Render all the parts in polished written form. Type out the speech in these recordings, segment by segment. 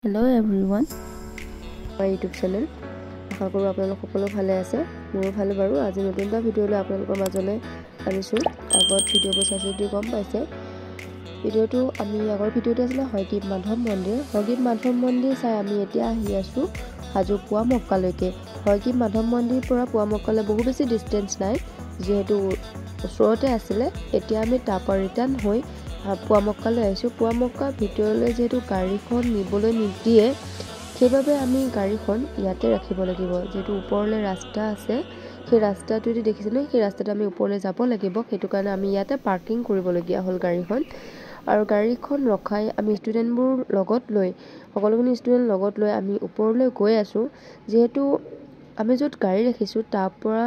Hello everyone, my YouTube channel. আশা কৰো আপোনালোক সকলো ভালে আছে। মোৰো ভালে বাৰু। আজি নতুন এটা ভিডিও লৈ আপোনালোকৰ মাজলৈ আনিছো। আগত ভিডিওটো চাইছিলো গম পাইছে। ভিডিওটো আমি আগৰ ভিডিওটো আছিল হয়গ্ৰীব মাধৱ মন্দিৰ। হয়গ্ৰীব মাধৱ মন্দিৰ চাই আমি এতিয়া আহি আছো হাজো পুৱামক্কালৈকে। হয়গ্ৰীব মাধৱ মন্দিৰ পৰা পুৱামক্কালৈ বহু বেছি ডিসটেন্স নাই, যেহেতু ওচৰতে আছিল। এতিয়া আমি তাৰ ৰিটাৰ্ণ হৈ পুৱামক্কালৈ আহিছো। পুৱামক্কাৰ ভিতৰলৈ যেহেতু গাড়ীখন নিবলৈ নিদিয়ে, সেইবাবে আমি গাড়ীখন ইয়াতে ৰাখিব লাগিব। যেহেতু ওপৰলৈ ৰাস্তা আছে, সেই ৰাস্তাটো যদি দেখিছেনে, সেই ৰাস্তাটো আমি ওপৰলৈ যাব লাগিব। সেইটো কাৰণে আমি ইয়াতে পাৰ্কিং কৰিবলগীয়া হ'ল গাড়ীখন। আৰু গাড়ীখন ৰখাই আমি ষ্টুডেণ্টবোৰ লগত লৈ, সকলোখিনি ষ্টুডেণ্ট লগত লৈ আমি ওপৰলৈ গৈ আছো। যেহেতু আমি য'ত গাড়ী ৰাখিছো তাৰ পৰা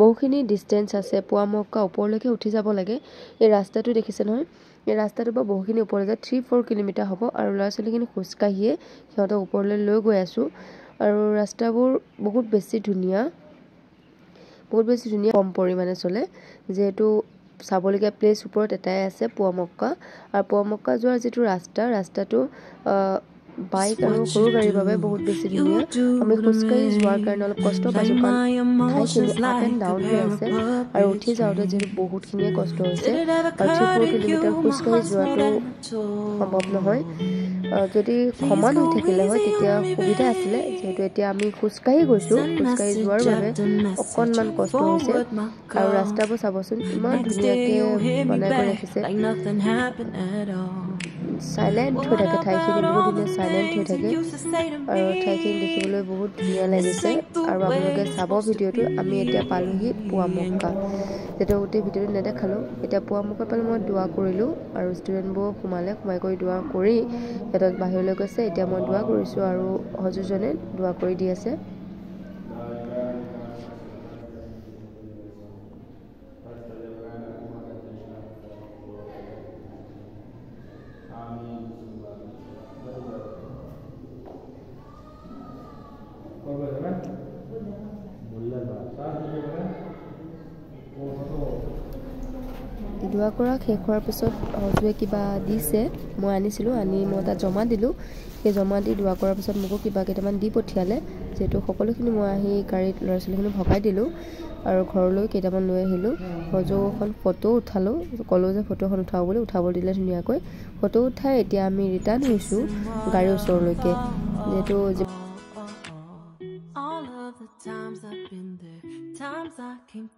বহুখিনি ডিসটেন্স আছে, পুৱামক্কা ওপৰলৈকে উঠি যাব লাগে। এই ৰাস্তাটো দেখিছে নহয়, এই ৰাস্তাটোৰ পৰা বহুখিনি ওপৰলৈ যায়, 3-4 কিলোমিটাৰ হ'ব। আৰু ল'ৰা ছোৱালীখিনি খোজকাঢ়িয়ে সিহঁতক ওপৰলৈ লৈ গৈ আছো। আৰু ৰাস্তাবোৰ বহুত বেছি ধুনীয়া, কম পৰিমাণে চলে। যেহেতু চাবলগীয়া প্লেচ ওপৰত এটাই আছে, পুৱামক্কা। আৰু পুৱামক্কা যোৱাৰ যিটো ৰাস্তাটো বাইক আৰু সৰু গাড়ীৰ বাবে বহুত বেছি ধুনীয়া। আমি খোজকাঢ়ি যোৱাৰ কাৰণে অলপ কষ্ট পাইছোঁ, কাৰণ ঠাইখিনি আপ এণ্ড ডাউন হৈ আছে। আৰু উঠি যাওঁতে যিহেতু বহুতখিনিয়ে কষ্ট হৈছে। আৰু 3-4 কিলোমিটাৰ খোজকাঢ়ি যোৱাটো সম্ভৱ নহয়। যদি সমান হৈ থাকিলে হয় তেতিয়া সুবিধা আছিলে, যিহেতু এতিয়া আমি খোজকাঢ়ি গৈছোঁ। খোজকাঢ়ি যোৱাৰ বাবে অকণমান কষ্ট হৈছে। আৰু ৰাস্তাবোৰ চাবচোন, ইমান ধুনীয়াকৈ বনাই কৰি ৰাখিছে। চাইলেণ্ট হৈ থাকে ঠাইখিনি, বহুত ধুনীয়া চাইলেণ্ট হৈ থাকে। আৰু ঠাইখিনি দেখিবলৈ বহুত ধুনীয়া লাগিছে। আৰু আপোনালোকে চাব ভিডিঅ'টো। আমি এতিয়া পালোহি পুৱামক্কা। যেতিয়া গোটেই ভিডিঅ'টো নেদেখালোঁ, এতিয়া পুৱামক্কা পালে মই দোৱা কৰিলোঁ। আৰু ষ্টুডেণ্টবোৰ সোমাই কৰি দোৱা কৰি সিহঁতক বাহিৰলৈ গৈছে। এতিয়া মই দোৱা কৰিছোঁ আৰু হজুজনে দোৱা কৰি দি আছে। দোৱা কৰা শেষ হোৱাৰ পিছত হজুৱে কিবা দিছে, মই আনিছিলোঁ, আনি মই তাত জমা দিলোঁ। সেই জমা দি দোৱা কৰাৰ পিছত মোকো কিবা কেইটামান দি পঠিয়ালে। যিহেতু সকলোখিনি মই আহি গাড়ীত ল'ৰা ছোৱালীখিনি ভগাই দিলোঁ আৰু ঘৰলৈ কেইটামান লৈ আহিলোঁ। হজু এখন ফটো উঠালোঁ, ক'লোঁ যে ফটো এখন উঠাওঁ বুলি, উঠাব দিলে ধুনীয়াকৈ। ফটো উঠাই এতিয়া আমি ৰিটাৰ্ণ হৈছোঁ গাড়ীৰ ওচৰলৈকে। যিহেতু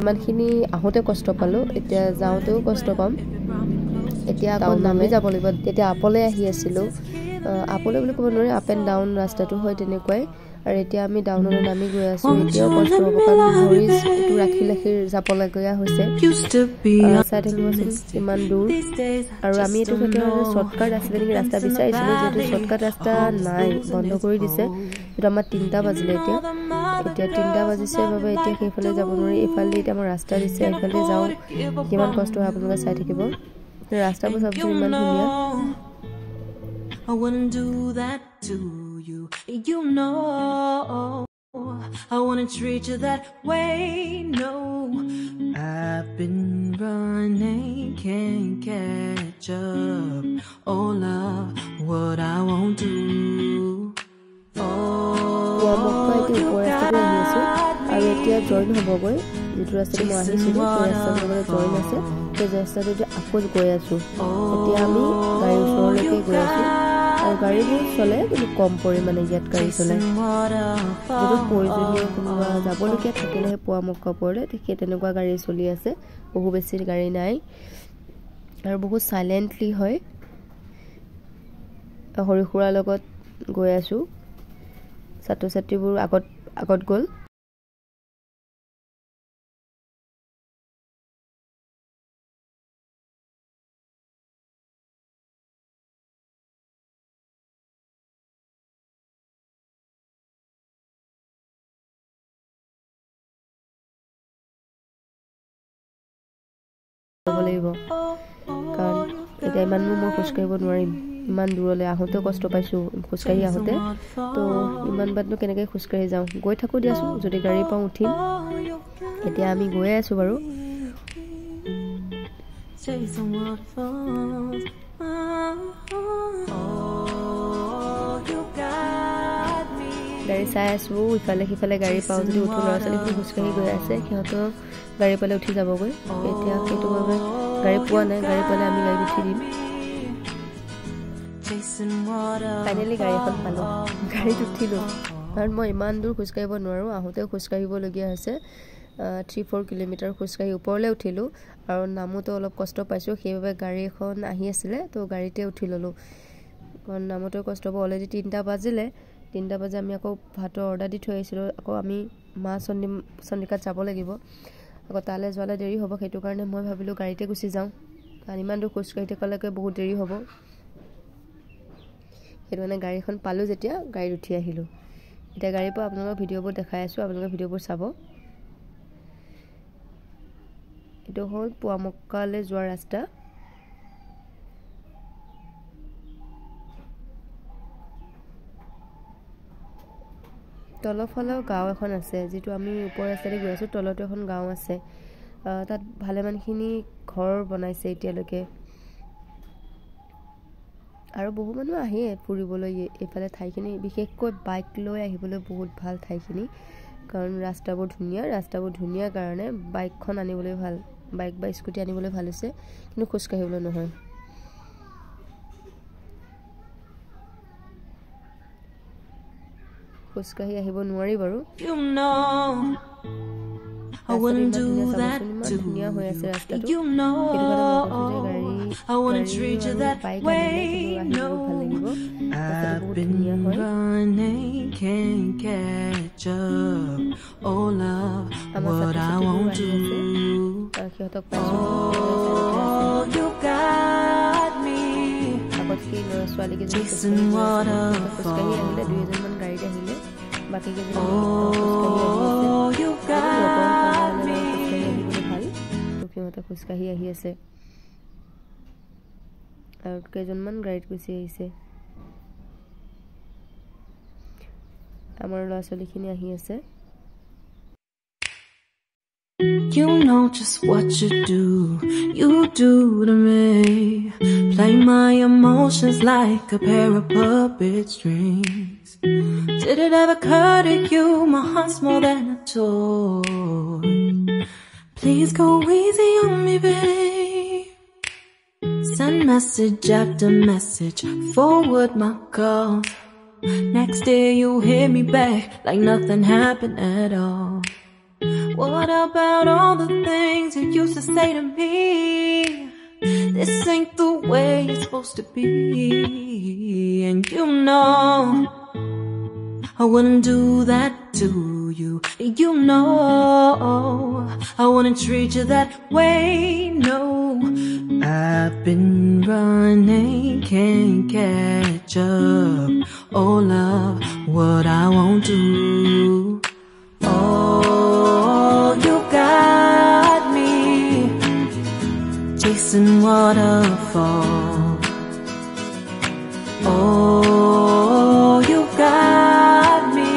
ইমানখিনি আহোঁতে কষ্ট পালোঁ, এতিয়া যাওঁতেও কষ্ট পাম। এতিয়া আকৌ নামি যাব লাগিব। তেতিয়া আপলৈ আহি আছিলোঁ, আপলৈ বুলি ক'ব নোৱাৰি, আপ এণ্ড ডাউন ৰাস্তাটো হয় তেনেকুৱাই। আৰু এতিয়া আমি ডাউনলৈ নামি গৈ আছোঁ। এতিয়াও কষ্ট হ'ব, কাৰণ ভৰিটো ৰাখি যাবলগীয়া হৈছে। চাই থাকিবচোন কিমান দূৰ। আৰু আমি এইটো ক্ষেত্ৰত শ্বৰ্টকাট আছিলে নেকি ৰাস্তা বিচাৰিছিলোঁ, যিহেতু শ্বৰ্টকাট ৰাস্তা নাই, বন্ধ কৰি দিছে। কিন্তু আমাৰ 3টা বাজিলে এতিয়া 3টা বাজিছে বাবে এতিয়া সেইফালে যাব নোৱাৰি। এইফালে এতিয়া আমাৰ ৰাস্তা দিছে, এইফালে যাওঁ। কিমান কষ্ট হয় আপোনালোকে চাই থাকিব। ৰাস্তাবোৰ চাবচোন ইমান ধুনীয়া। I wouldn't do that to you, you know. I wouldn't treat you that way, no. I've been running, can't catch up. Oh love, what I won't do. Poa Mecca এতিয়া ওপৰ ৰাস্তাটো আহি আছোঁ। আৰু এতিয়া জইন হ'বগৈ, যিটো ৰাস্তাটো মই আহিছিলোঁ সেই ৰাস্তাটোৰ লগত জইন আছে। সেই ৰাস্তাটো এতিয়া আকৌ গৈ আছোঁ। এতিয়া আমি গাড়ীৰ ওচৰলৈকে গৈ আছোঁ। আৰু গাড়ীবোৰ চলে, কিন্তু কম পৰিমাণে ইয়াত গাড়ী চলে। যদি প্ৰয়োজনীয় কোনোবা যাবলগীয়া থাকিলেহে পুৱামক্কা ওপৰলৈ, সেই তেনেকুৱা গাড়ী চলি আছে। বহু বেছি গাড়ী নাই আৰু বহুত চাইলেণ্টলি হয়। সৰু সুৰাৰ লগত গৈ আছোঁ। ছাত্ৰ ছাত্ৰীবোৰ আগত গ'ল। লাগিব, কাৰণ এতিয়া ইমানো মই খোজকাঢ়িব নোৱাৰিম। ইমান দূৰলৈ আহোঁতেও কষ্ট পাইছোঁ খোজকাঢ়ি আহোঁতে, তো ইমান বাটনো কেনেকৈ খোজকাঢ়ি যাওঁ। গৈ থাকোঁ দিয়াচোন, যদি গাড়ী পাওঁ উঠিম। এতিয়া আমি গৈয়ে আছোঁ বাৰু। গাড়ী চাই আছোঁ ইফালে সিফালে গাড়ী পাওঁ যদি উঠো ল'ৰা ছোৱালীখিনি খোজকাঢ়ি গৈ আছে সিহঁতৰ গাড়ী পালে উঠি যাবগৈ এতিয়া সেইটো বাবে গাড়ী পোৱা নাই গাড়ী পালে আমি গাড়ীত উঠি দিম ফাইনেলি গাড়ী এখন পালোঁ গাড়ীত উঠিলোঁ কাৰণ মই ইমান দূৰ খোজকাঢ়িব নোৱাৰোঁ আহোঁতেও খোজকাঢ়িবলগীয়া হৈছে 3-4 কিলোমিটাৰ খোজকাঢ়ি ওপৰলৈ উঠিলোঁ আৰু নামোতো অলপ কষ্ট পাইছোঁ সেইবাবে গাড়ী এখন আহি আছিলে তো গাড়ীতে উঠি ল'লোঁ কাৰণ নামোতো কষ্ট হ'ব অলৰেডি 3টা বাজিলে 3টা বাজে আমি আকৌ ভাতৰ অৰ্ডাৰ দি থৈ আহিছিলোঁ আকৌ আমি মা চন্দিকাত যাব লাগিব আকৌ তালৈ যোৱালে দেৰি হ'ব সেইটো কাৰণে মই ভাবিলোঁ গাড়ীতে গুচি যাওঁ কাৰণ ইমান দূৰ খোজকাঢ়ি থকালৈকে বহুত দেৰি হ'ব সেইটো কাৰণে গাড়ীখন পালোঁ যেতিয়া গাড়ীত উঠি আহিলোঁ এতিয়া গাড়ীৰ পৰা আপোনালোকক ভিডিঅ'বোৰ দেখাই আছোঁ আপোনালোকে ভিডিঅ'বোৰ চাব এইটো হ'ল পুৱামক্কালৈ যোৱা ৰাস্তা তলফালেও গাঁও এখন আছে যিটো আমি ওপৰ ৰাস্তাৰে গৈ আছোঁ তলতো এখন গাঁও আছে তাত ভালেমানখিনি ঘৰ বনাইছে এতিয়ালৈকে আৰু বহু মানুহ আহে ফুৰিবলৈ এইফালে ঠাইখিনি বিশেষকৈ বাইক লৈ আহিবলৈ বহুত ভাল ঠাইখিনি কাৰণ ৰাস্তাবোৰ ধুনীয়া কাৰণে বাইকখন আনিবলৈ ভাল বাইক বা স্কুটি আনিবলৈ ভাল হৈছে কিন্তু খোজকাঢ়িবলৈ নহয় খোজকাঢ়ি আহিব নোৱাৰি বাৰু I wouldn't do that to you know I wouldn't treat you that way no I've been running can't catch up oh love what I won't do oh you got me chasing waterfall oh you got me খোজকাঢ়ি আহি আছে আৰু কেইজনমান গাড়ীত গুচি আহিছে আমাৰ ল'ৰা ছোৱালীখিনি আহি আছে You know just what you do to me Play my emotions like a pair of puppet strings Did it ever occur to you my heart's more than a toy Please go easy on me babe Send message after message Forward my calls Next day you hit me back Like nothing happened at all What about all the things you used to say to me This ain't the way it's supposed to be And you know I wouldn't do that to you You know I wouldn't treat you that way No I've been running Can't catch up Oh love What I won't do Oh you got me Chasing waterfall Oh you got me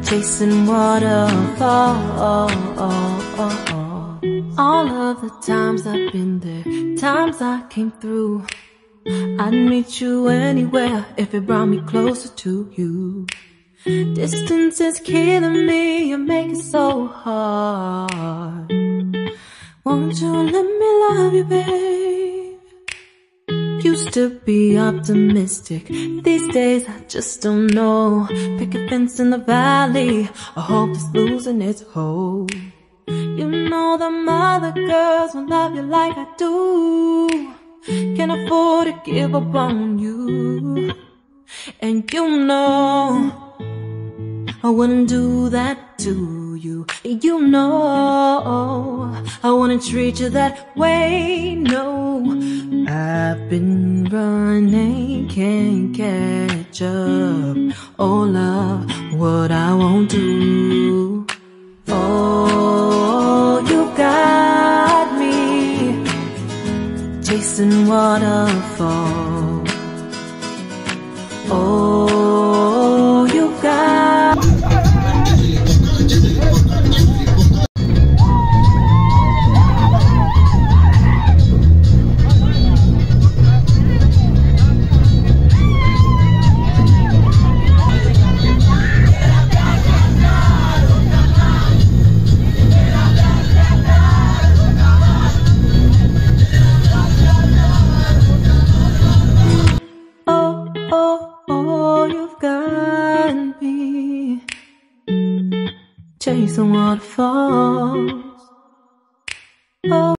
Chasing waterfall All of the times I've been there Times I came through I'd meet you anywhere If it brought me closer to you Distance is killing me You make it so hard Won't you let me love you babe Used to be optimistic These days I just don't know Pick a fence in the valley I hope it's losing its hold You know them other girls won't love you like I do Can't afford to give up on you And you know I wouldn't do that to you You know I wouldn't treat you that way No I've been running Can't catch up Oh love What I won't do Oh you got me Chasing waterfall Oh you got chasing waterfalls. Oh.